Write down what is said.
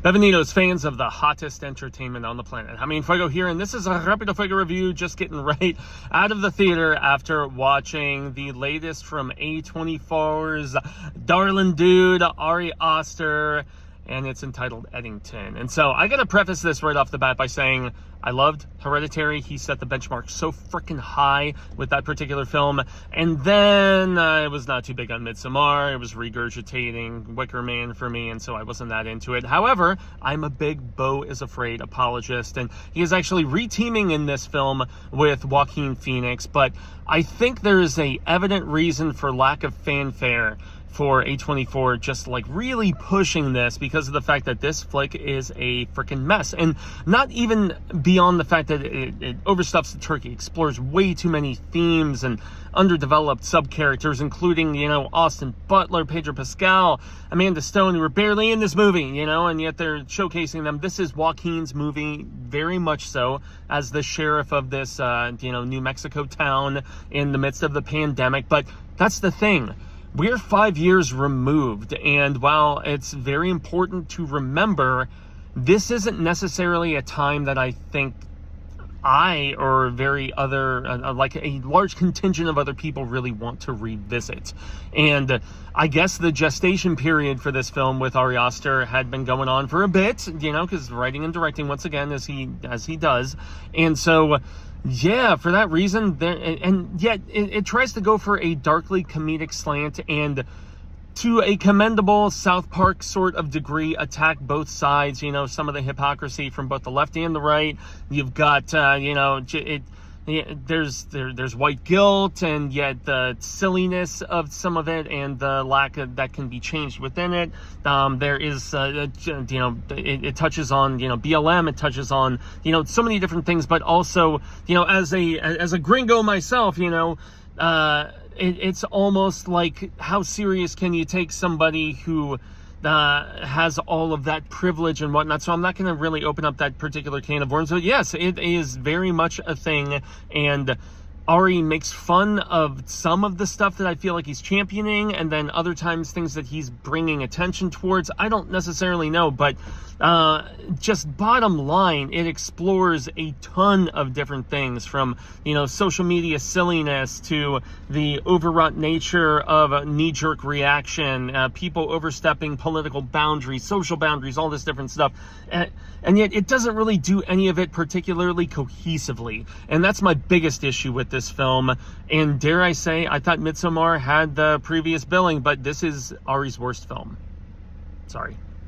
Bienvenidos, fans of the hottest entertainment on the planet. I mean, Fuego here, and this is a Rapido Fuego review, just getting right out of the theater after watching the latest from A24's darling dude, Ari Aster, and it's entitled Eddington. And so I gotta preface this right off the bat by saying I loved Hereditary. He set the benchmark so freaking high with that particular film. And then it was not too big on Midsommar. It was regurgitating Wicker Man for me, and so I wasn't that into it. However, I'm a big Beau is Afraid apologist, and he is actually reteaming in this film with Joaquin Phoenix. But I think there is a evident reason for lack of fanfare for A24 just like really pushing this, because of the fact that this flick is a freaking mess. And not even beyond the fact that it overstuffs the turkey, explores way too many themes and underdeveloped sub-characters, including, you know, Austin Butler, Pedro Pascal, Amanda Stone, who were barely in this movie, you know, and yet they're showcasing them. This is Joaquin's movie, very much so, as the sheriff of this, you know, New Mexico town in the midst of the pandemic. But that's the thing. We're 5 years removed, and while it's very important to remember, this isn't necessarily a time that I think I or like a large contingent of other people really want to revisit. And I guess the gestation period for this film with Ari Aster had been going on for a bit, you know, because writing and directing once again as he does. And so yeah, for that reason, and yet it tries to go for a darkly comedic slant, and to a commendable South Park sort of degree, attack both sides, you know, some of the hypocrisy from both the left and the right. You've got, you know, there's white guilt, and yet the silliness of some of it and the lack of that can be changed within it. There is, you know, it touches on, you know, BLM, it touches on, you know, so many different things, but also, you know, as a gringo myself, you know, it's almost like, how serious can you take somebody who has all of that privilege and whatnot? So I'm not going to really open up that particular can of worms, but yes, it is very much a thing. And Ari makes fun of some of the stuff that I feel like he's championing, and then other times things that he's bringing attention towards. I don't necessarily know, but just bottom line, it explores a ton of different things, from, you know, social media silliness to the overwrought nature of a knee-jerk reaction, people overstepping political boundaries, social boundaries, all this different stuff. And yet it doesn't really do any of it particularly cohesively. And that's my biggest issue with this film. And dare I say, I thought Midsommar had the previous billing, but this is Ari's worst film. Sorry.